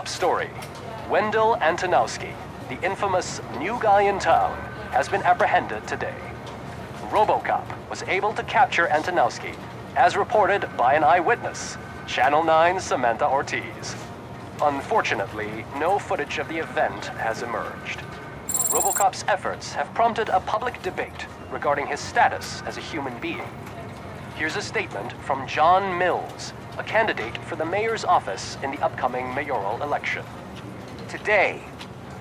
Top story. Wendell Antonowski, the infamous new guy in town, has been apprehended today. Robocop was able to capture Antonowski, as reported by an eyewitness, Channel 9's Samantha Ortiz. Unfortunately, no footage of the event has emerged. Robocop's efforts have prompted a public debate regarding his status as a human being. Here's a statement from John Mills, a candidate for the mayor's office in the upcoming mayoral election. Today,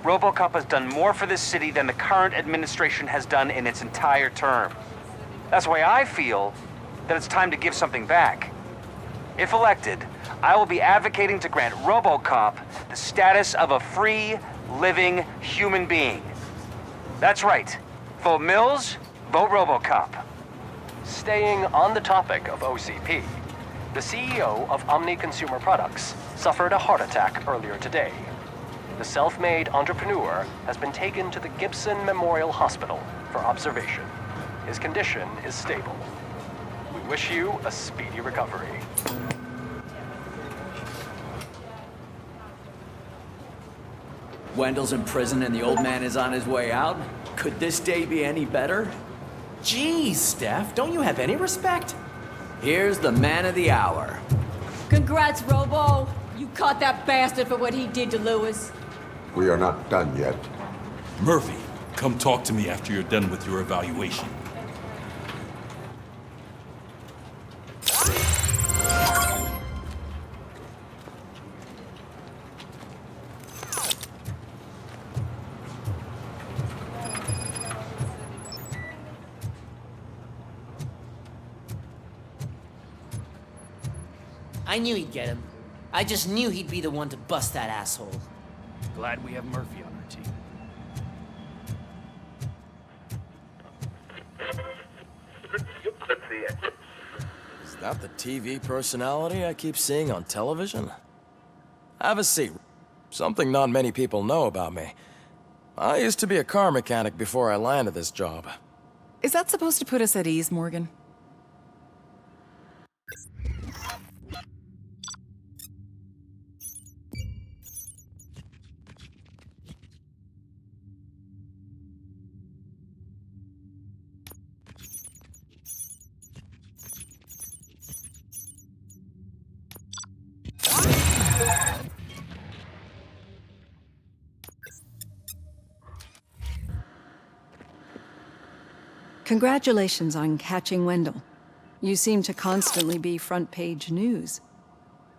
Robocop has done more for this city than the current administration has done in its entire term. That's why I feel that it's time to give something back. If elected, I will be advocating to grant Robocop the status of a free, living human being. That's right. Vote Mills, vote Robocop. Staying on the topic of OCP, the CEO of Omni Consumer Products suffered a heart attack earlier today. The self-made entrepreneur has been taken to the Gibson Memorial Hospital for observation. His condition is stable. We wish you a speedy recovery. Wendell's in prison and the old man is on his way out? Could this day be any better? Geez, Steph, don't you have any respect? Here's the man of the hour. Congrats, Robo! You caught that bastard for what he did to Lewis. We are not done yet. Murphy, come talk to me after you're done with your evaluation. I knew he'd get him. I just knew he'd be the one to bust that asshole. Glad we have Murphy on our team. Is that the TV personality I keep seeing on television? Have a seat. Something not many people know about me. I used to be a car mechanic before I landed this job. Is that supposed to put us at ease, Morgan? Congratulations on catching Wendell. You seem to constantly be front-page news.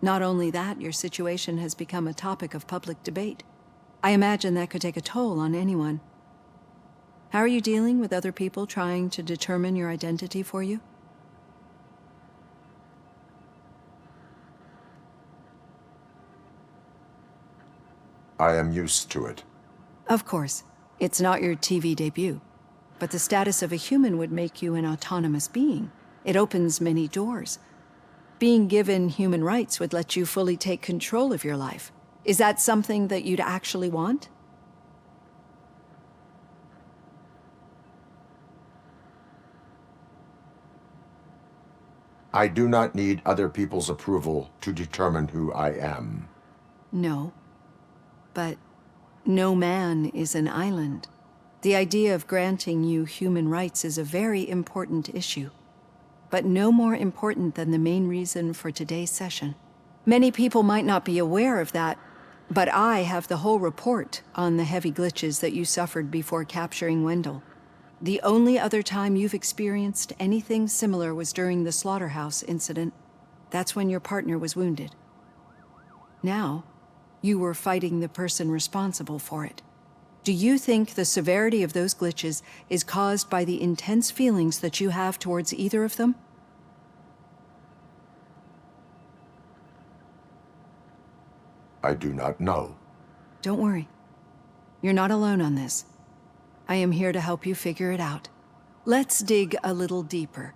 Not only that, your situation has become a topic of public debate. I imagine that could take a toll on anyone. How are you dealing with other people trying to determine your identity for you? I am used to it. Of course, it's not your TV debut. But the status of a human would make you an autonomous being. It opens many doors. Being given human rights would let you fully take control of your life. Is that something that you'd actually want? I do not need other people's approval to determine who I am. No. But no man is an island. The idea of granting you human rights is a very important issue, but no more important than the main reason for today's session. Many people might not be aware of that, but I have the whole report on the heavy glitches that you suffered before capturing Wendell. The only other time you've experienced anything similar was during the slaughterhouse incident. That's when your partner was wounded. Now, you were fighting the person responsible for it. Do you think the severity of those glitches is caused by the intense feelings that you have towards either of them? I do not know. Don't worry. You're not alone on this. I am here to help you figure it out. Let's dig a little deeper.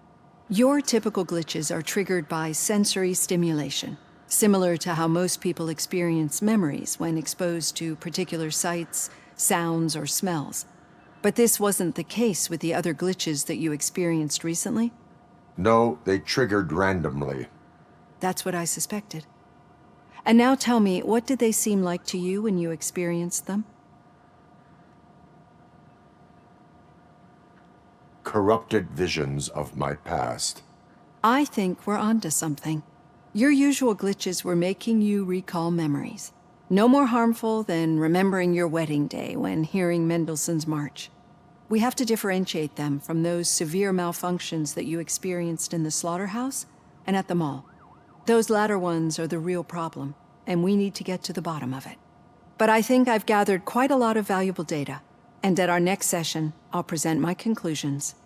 Your typical glitches are triggered by sensory stimulation, similar to how most people experience memories when exposed to particular sights, sounds, or smells. But this wasn't the case with the other glitches that you experienced recently? No, they triggered randomly. That's what I suspected. And now tell me, what did they seem like to you when you experienced them? Corrupted visions of my past. I think we're onto something. Your usual glitches were making you recall memories. No more harmful than remembering your wedding day when hearing Mendelssohn's March. We have to differentiate them from those severe malfunctions that you experienced in the slaughterhouse and at the mall. Those latter ones are the real problem, and we need to get to the bottom of it. But I think I've gathered quite a lot of valuable data, and at our next session, I'll present my conclusions.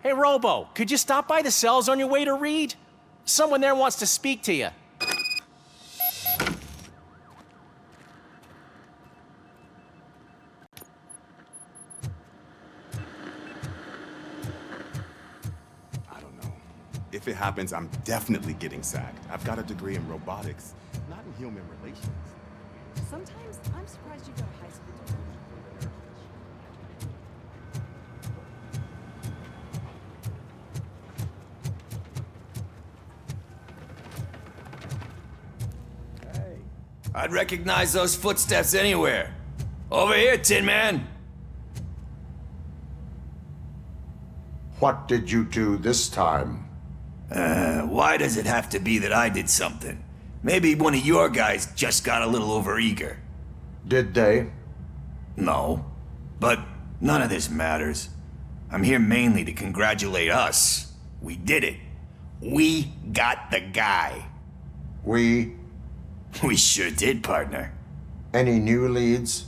Hey, Robo, could you stop by the cells on your way to Reed? Someone there wants to speak to you. I don't know. If it happens, I'm definitely getting sacked. I've got a degree in robotics, not in human relations. Sometimes I'm surprised you go to high school degree. I'd recognize those footsteps anywhere. Over here, Tin Man. What did you do this time? Why does it have to be that I did something? Maybe one of your guys just got a little overeager. Did they? No. But none of this matters. I'm here mainly to congratulate us. We did it. We got the guy. We? We sure did, partner. Any new leads?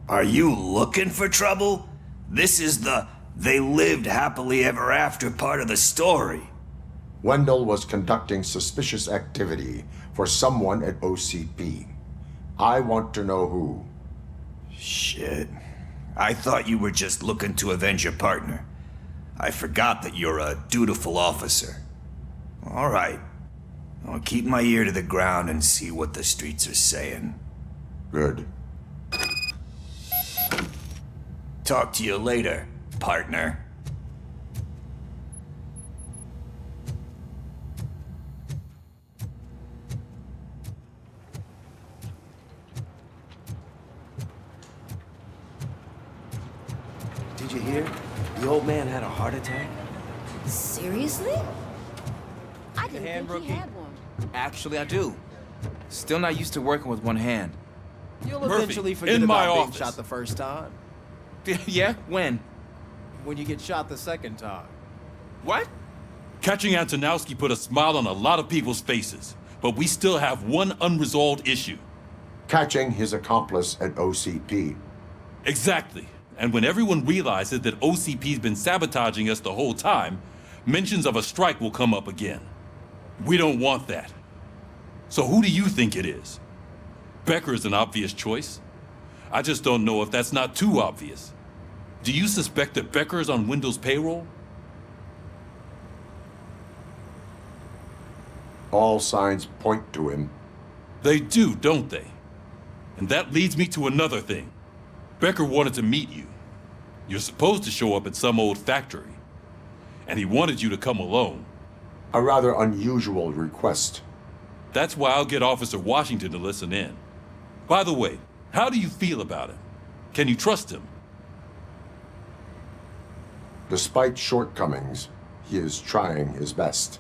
Are you looking for trouble? This is the they lived happily ever after part of the story. Wendell was conducting suspicious activity for someone at OCP. I want to know who. Shit. I thought you were just looking to avenge your partner. I forgot that you're a dutiful officer. All right. I'll keep my ear to the ground and see what the streets are saying. Good. Talk to you later, partner. Did you hear? The old man had a heart attack. Seriously? I didn't hand, think he rookie? had one. Actually, I do. Still not used to working with one hand. You'll Murphy, eventually forget in my about being office. shot the first time. Yeah? When? When you get shot the second time. What? Catching Antonowski put a smile on a lot of people's faces, but we still have one unresolved issue. Catching his accomplice at OCP. Exactly. And when everyone realizes that OCP's been sabotaging us the whole time, mentions of a strike will come up again. We don't want that. So who do you think it is? Becker is an obvious choice. I just don't know if that's not too obvious. Do you suspect that Becker is on Wendell's payroll? All signs point to him. They do, don't they? And that leads me to another thing. Becker wanted to meet you. You're supposed to show up at some old factory. And he wanted you to come alone. A rather unusual request. That's why I'll get Officer Washington to listen in. By the way, how do you feel about him? Can you trust him? Despite shortcomings, he is trying his best.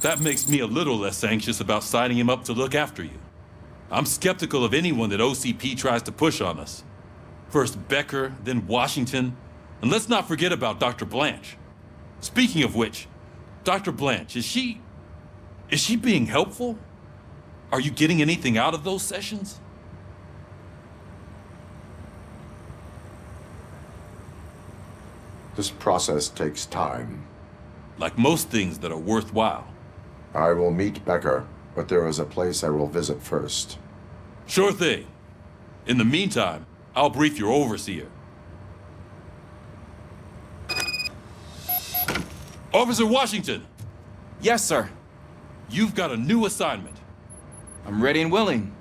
That makes me a little less anxious about signing him up to look after you. I'm skeptical of anyone that OCP tries to push on us. First Becker, then Washington, and let's not forget about Dr. Blanche. Speaking of which, Dr. Blanche, is she being helpful? Are you getting anything out of those sessions? This process takes time. Like most things that are worthwhile. I will meet Becker, but there is a place I will visit first. Sure thing. In the meantime, I'll brief your overseer. Officer Washington! Yes, sir. You've got a new assignment. I'm ready and willing.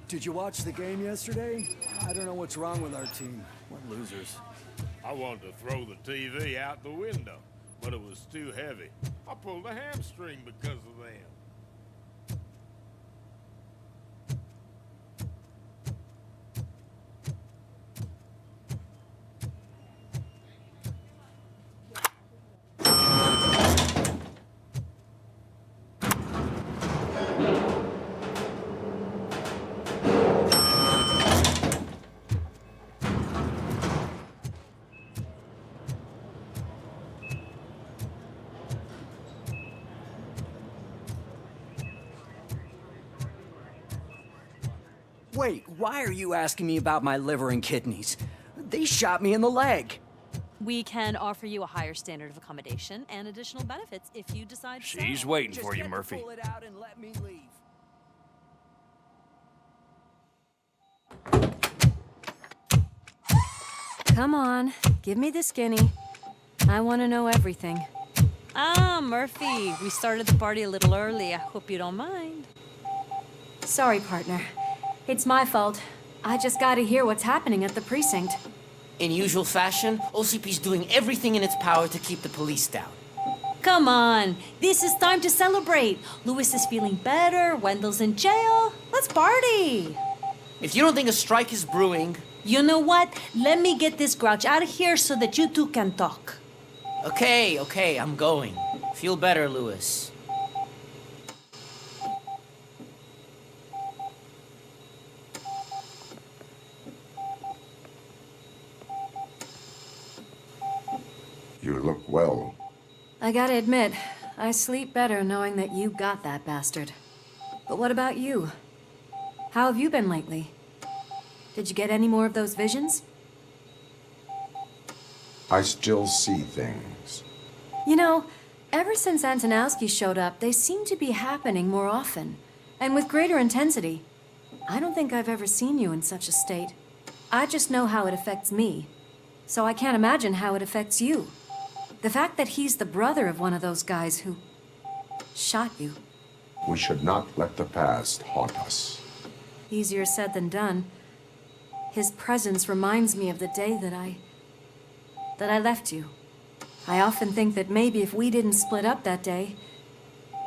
Did you watch the game yesterday? I don't know what's wrong with our team. What losers. I wanted to throw the TV out the window, but it was too heavy. I pulled a hamstring because of them. Wait, why are you asking me about my liver and kidneys? They shot me in the leg. We can offer you a higher standard of accommodation and additional benefits if you decide to She's stay. waiting for you, Murphy. Pull it out and let me leave. Come on, give me the skinny. I want to know everything. Ah, Murphy, we started the party a little early. I hope you don't mind. Sorry, partner. It's my fault. I just gotta hear what's happening at the precinct. In usual fashion, OCP's doing everything in its power to keep the police down. Come on, this is time to celebrate. Lewis is feeling better, Wendell's in jail. Let's party. If you don't think a strike is brewing... You know what? Let me get this grouch out of here so that you two can talk. Okay, I'm going. Feel better, Lewis. You look well. I gotta admit, I sleep better knowing that you got that bastard. But what about you? How have you been lately? Did you get any more of those visions? I still see things. You know, ever since Antonowski showed up, they seem to be happening more often, and with greater intensity. I don't think I've ever seen you in such a state. I just know how it affects me, so I can't imagine how it affects you. The fact that he's the brother of one of those guys who shot you. We should not let the past haunt us. Easier said than done. His presence reminds me of the day that I left you. I often think that maybe if we didn't split up that day,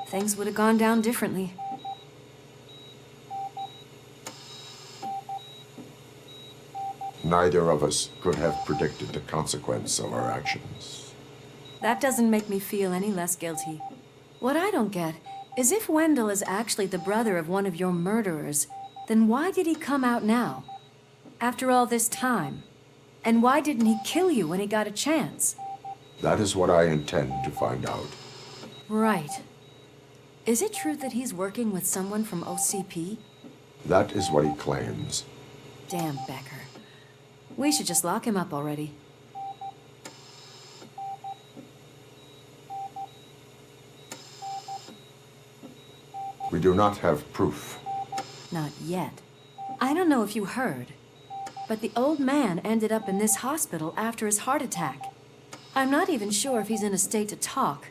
things would have gone down differently. Neither of us could have predicted the consequence of our actions. That doesn't make me feel any less guilty. What I don't get is if Wendell is actually the brother of one of your murderers, then why did he come out now? After all this time? And why didn't he kill you when he got a chance? That is what I intend to find out. Right. Is it true that he's working with someone from OCP? That is what he claims. Damn Becker. We should just lock him up already. We do not have proof. Not yet. I don't know if you heard, but the old man ended up in this hospital after his heart attack. I'm not even sure if he's in a state to talk,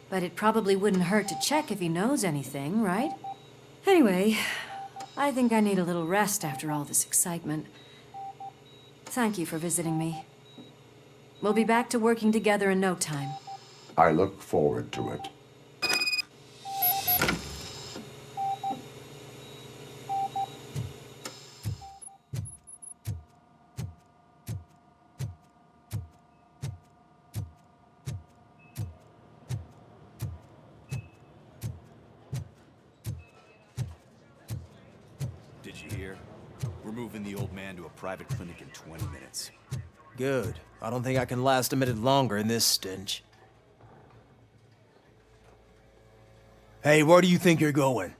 but it probably wouldn't hurt to check if he knows anything, right? Anyway, I think I need a little rest after all this excitement. Thank you for visiting me. We'll be back to working together in no time. I look forward to it. Did you hear? We're moving the old man to a private clinic in 20 minutes. Good. I don't think I can last a minute longer in this stench. Hey, where do you think you're going?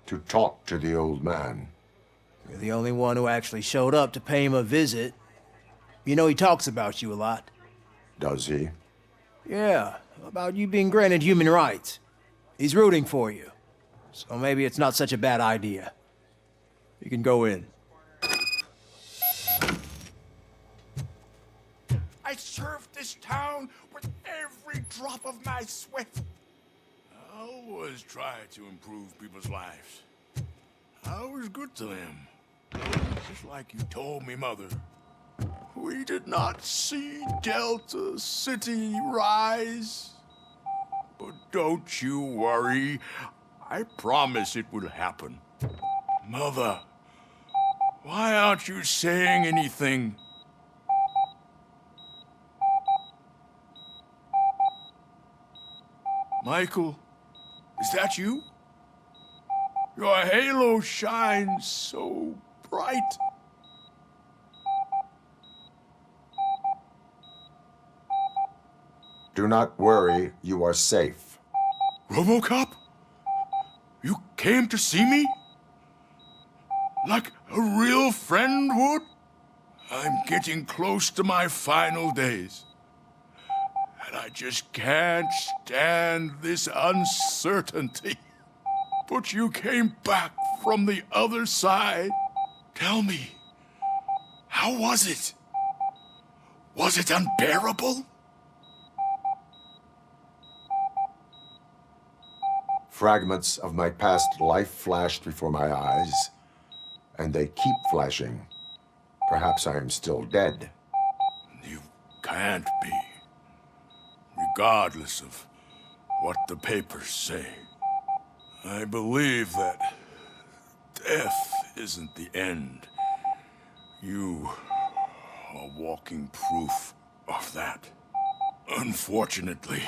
To talk to the old man. You're the only one who actually showed up to pay him a visit. You know he talks about you a lot. Does he? Yeah, about you being granted human rights. He's rooting for you. So maybe it's not such a bad idea. You can go in. I served this town with every drop of my sweat. I always try to improve people's lives. I was good to them. Just like you told me, Mother. We did not see Delta City rise. But don't you worry. I promise it will happen. Mother, why aren't you saying anything? Michael, is that you? Your halo shines so bright. Do not worry, you are safe. Robocop? You came to see me? Like a real friend would? I'm getting close to my final days. And I just can't stand this uncertainty. But you came back from the other side. Tell me, how was it? Was it unbearable? Fragments of my past life flashed before my eyes, and they keep flashing. Perhaps I am still dead. You can't be. Regardless of what the papers say. I believe that death isn't the end. You are walking proof of that. Unfortunately,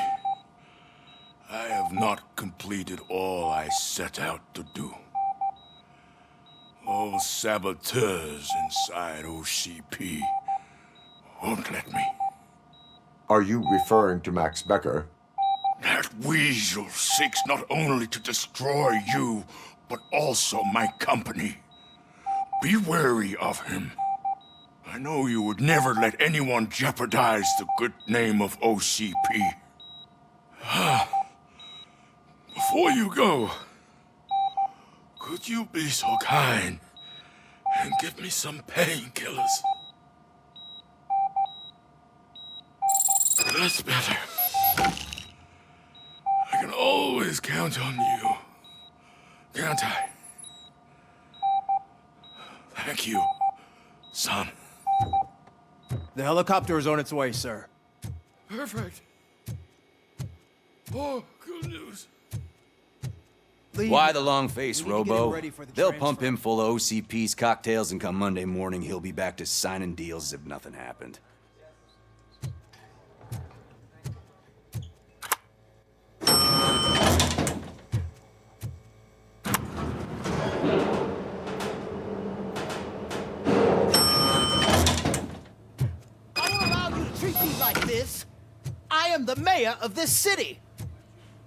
I have not completed all I set out to do. Those saboteurs inside OCP won't let me. Are you referring to Max Becker? That weasel seeks not only to destroy you, but also my company. Be wary of him. I know you would never let anyone jeopardize the good name of OCP. Before you go, could you be so kind and give me some painkillers? That's better. I can always count on you, can't I? Thank you, son. The helicopter is on its way, sir. Perfect. Oh, good news. Why the long face, Robo? They'll pump transfer. him full of OCP's cocktails, and come Monday morning, he'll be back to signing deals as if nothing happened. I won't allow you to treat me like this. I am the mayor of this city.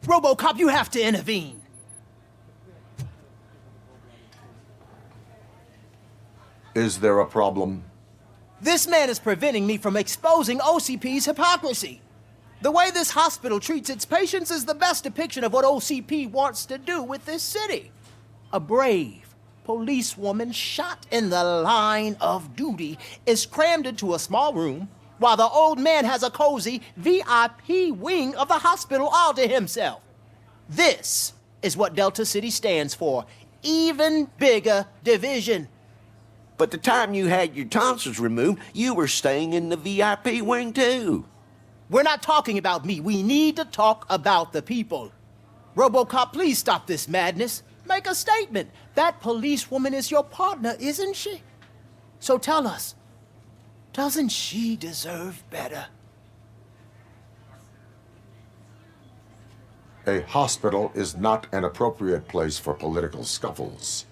Robocop, you have to intervene. Is there a problem? This man is preventing me from exposing OCP's hypocrisy. The way this hospital treats its patients is the best depiction of what OCP wants to do with this city. A brave policewoman shot in the line of duty is crammed into a small room while the old man has a cozy VIP wing of the hospital all to himself. This is what Delta City stands for. Even bigger division. But the time you had your tonsils removed, you were staying in the VIP wing too. We're not talking about me. We need to talk about the people. Robocop, please stop this madness. Make a statement. That policewoman is your partner, isn't she? So tell us, doesn't she deserve better? A hospital is not an appropriate place for political scuffles.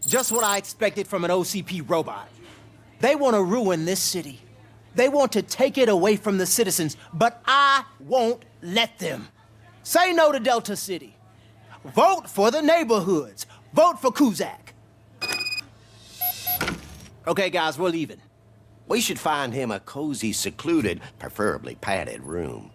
Just what I expected from an OCP robot. They want to ruin this city. They want to take it away from the citizens, but I won't let them. Say no to Delta City. Vote for the neighborhoods. Vote for Kuzak. Okay, guys, we're leaving. We should find him a cozy, secluded, preferably padded room.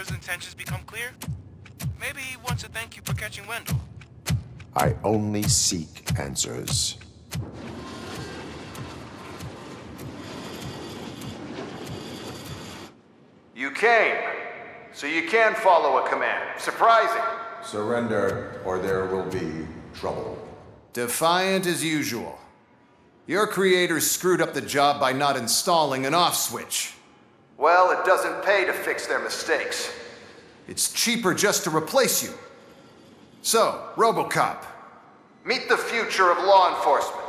Becker's intentions become clear, maybe he wants to thank you for catching Wendell. I only seek answers. You came, so you can follow a command. Surprising. Surrender, or there will be trouble. Defiant as usual. Your creators screwed up the job by not installing an off switch. Well, it doesn't pay to fix their mistakes. It's cheaper just to replace you. So, Robocop, meet the future of law enforcement.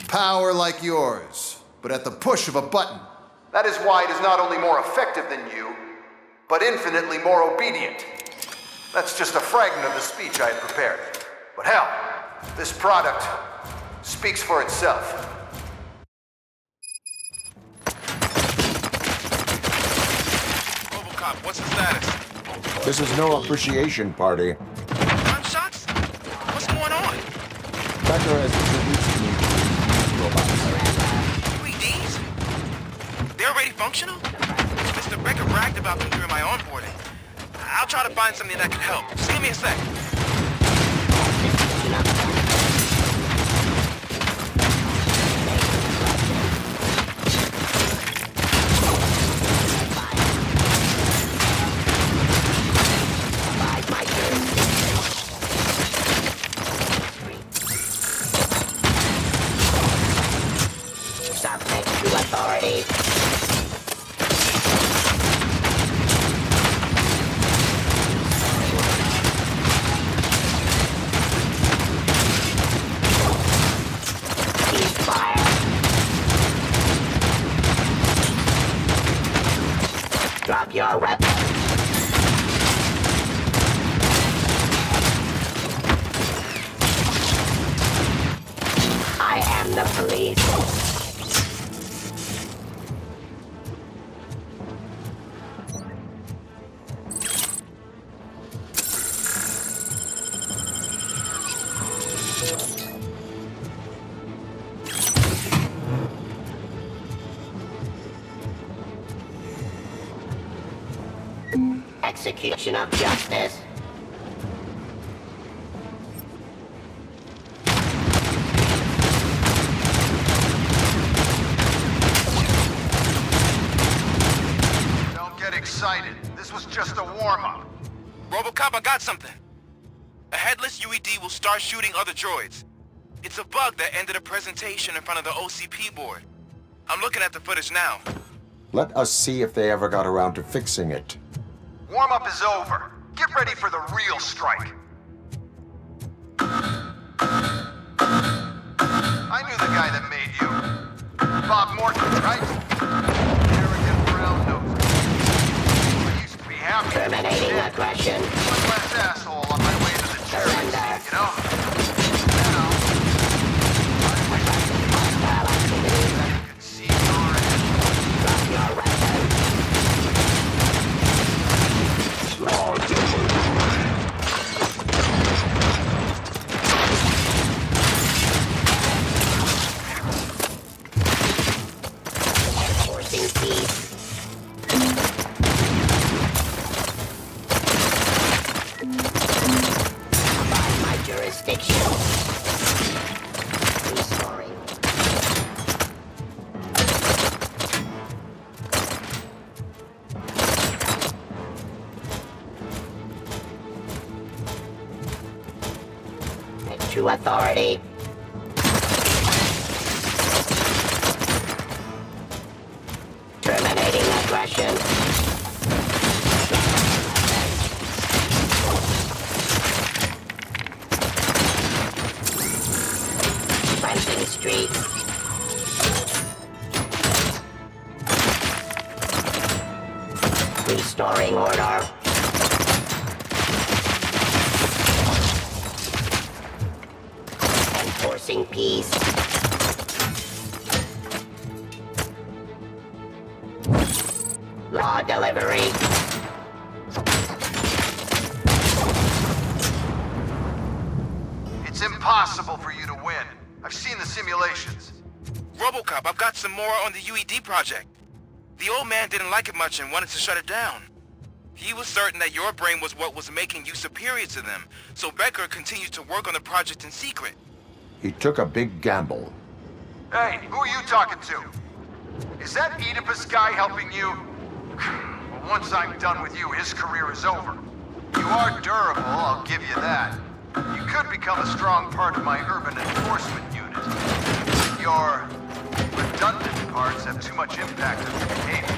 Power like yours, but at the push of a button. That is why it is not only more effective than you, but infinitely more obedient. That's just a fragment of the speech I had prepared. But hell, this product speaks for itself. Robocop, what's the status? This is no appreciation party. Gunshots? What's going on? Becker has introduced me to robots. UEDs? They're already functional? Mr. Becker bragged about them during my onboarding. I'll try to find something that could help. Just give me a sec. Subject to authority. Drop your weapon. I am the police. Execution of justice. Don't get excited. This was just a warm-up. Robocop, I got something. A headless UED will start shooting other droids. It's a bug that ended a presentation in front of the OCP board. I'm looking at the footage now. Let us see if they ever got around to fixing it. Warm-up is over. Get ready for the real strike. I knew the guy that made you. Bob Morton, right? Arrogant brown nose. I used to be happy. Terminating aggression. One less asshole on my way to the jury, you know? To authority. Terminating aggression. Fencing street. Restoring order. Enforcing peace. Law delivery. It's impossible for you to win. I've seen the simulations. Robocop, I've got some more on the UED project. The old man didn't like it much and wanted to shut it down. He was certain that your brain was what was making you superior to them, so Becker continued to work on the project in secret. He took a big gamble. Hey, who are you talking to? Is that Oedipus guy helping you? Well, once I'm done with you, his career is over. You are durable, I'll give you that. You could become a strong part of my urban enforcement unit. Your redundant parts have too much impact on your behavior.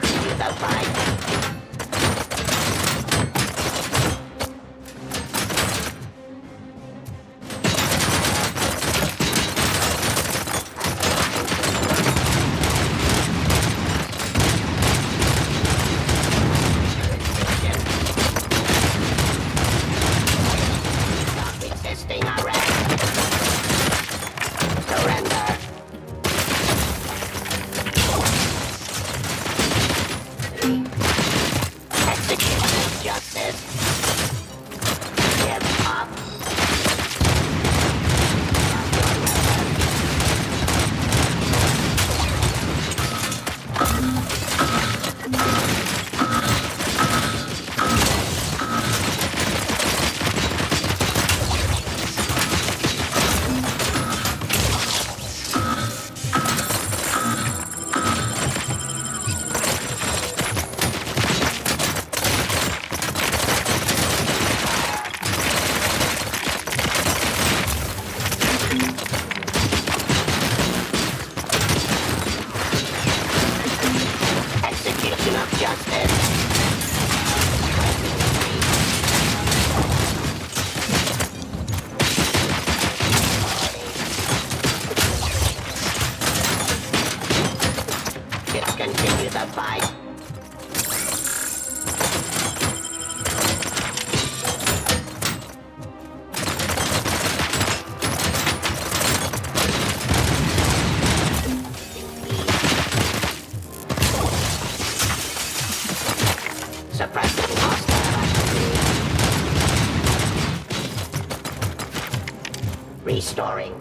Restoring.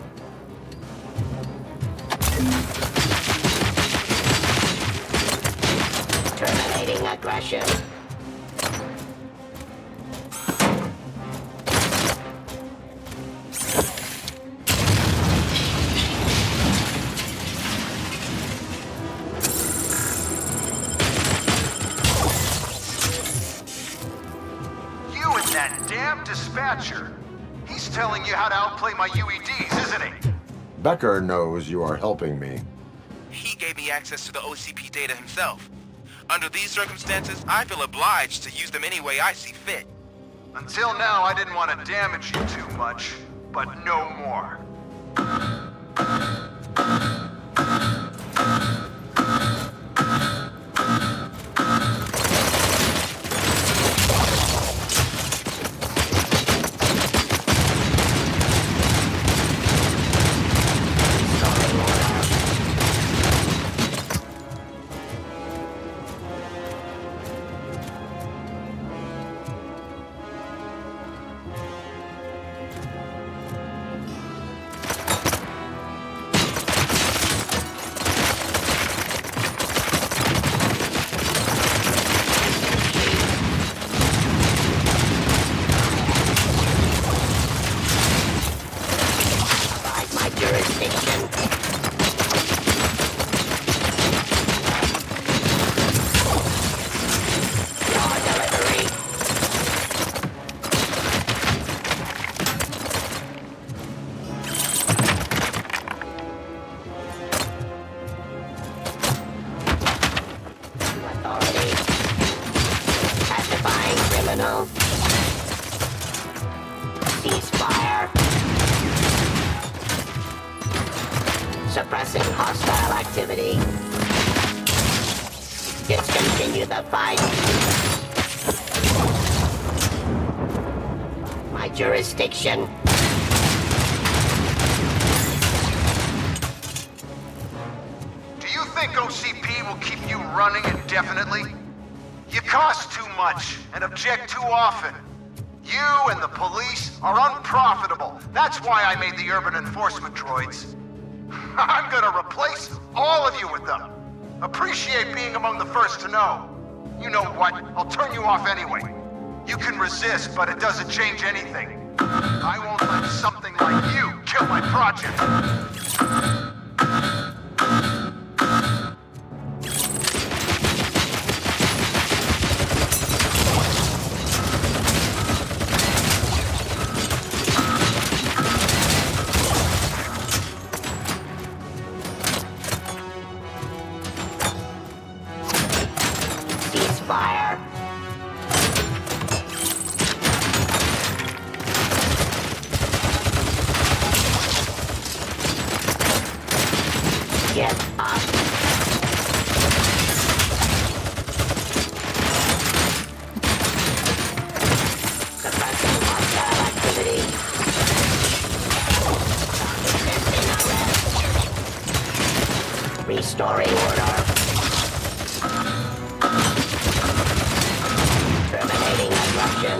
Terminating aggression. You and that damn dispatcher. He's telling you how to outplay my UEDs, isn't he? Becker knows you are helping me. He gave me access to the OCP data himself. Under these circumstances, I feel obliged to use them any way I see fit. Until now, I didn't want to damage you too much, but no more. Ceasefire. Suppressing hostile activity. Discontinue the fight. My jurisdiction. Do you think OCP will keep you running indefinitely? You cost too much and object too often. You and the police are unprofitable. That's why I made the urban enforcement droids. I'm gonna replace all of you with them. Appreciate being among the first to know. You know what? I'll turn you off anyway. You can resist, but it doesn't change anything. I won't let something like you kill my project. Ceasefire. Get up. Suppressing hostile activity. Resisting arrest. Restoring order. Terminating disruption.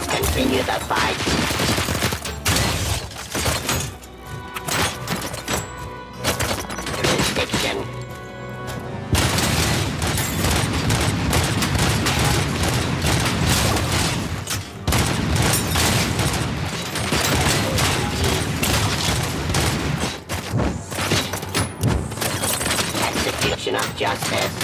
Continue the fight. Jurisdiction. Execution of justice.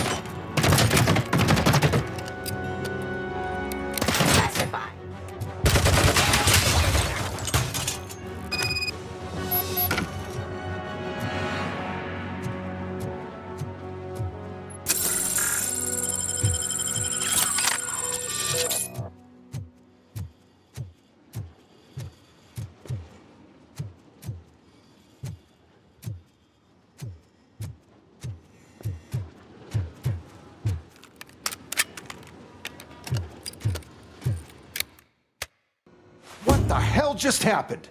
What the hell just happened?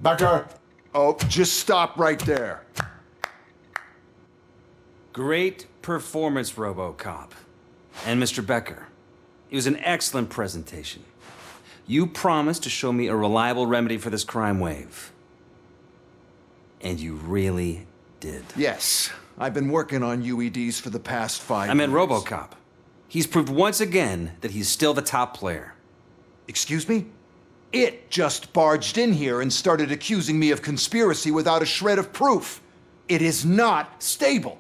Becker! Oh, just stop right there. Great performance, Robocop. And Mr. Becker, it was an excellent presentation. You promised to show me a reliable remedy for this crime wave. And you really did. Yes, I've been working on UEDs for the past 5 years. I meant Robocop. He's proved once again that he's still the top player. Excuse me? It just barged in here and started accusing me of conspiracy without a shred of proof. It is not stable.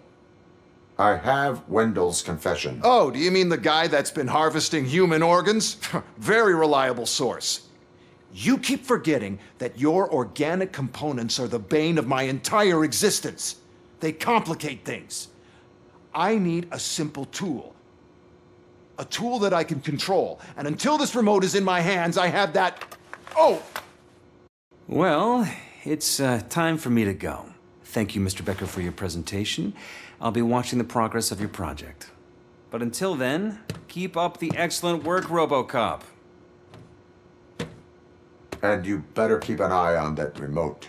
I have Wendell's confession. Oh, do you mean the guy that's been harvesting human organs? Very reliable source. You keep forgetting that your organic components are the bane of my entire existence. They complicate things. I need a simple tool. A tool that I can control. And until this remote is in my hands, I have that... Oh! Well, it's time for me to go. Thank you, Mr. Becker, for your presentation. I'll be watching the progress of your project. But until then, keep up the excellent work, Robocop. And you better keep an eye on that remote.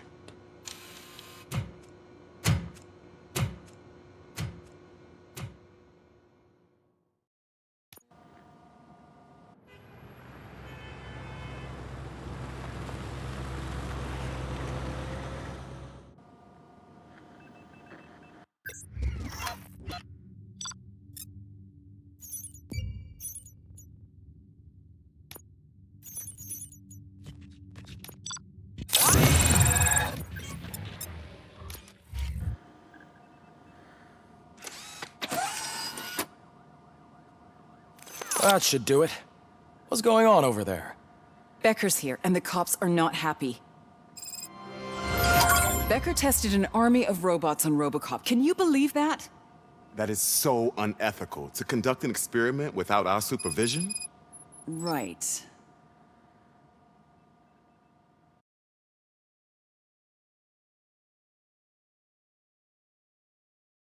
That should do it. What's going on over there? Becker's here, and the cops are not happy. Becker tested an army of robots on Robocop. Can you believe that? That is so unethical. To conduct an experiment without our supervision? Right.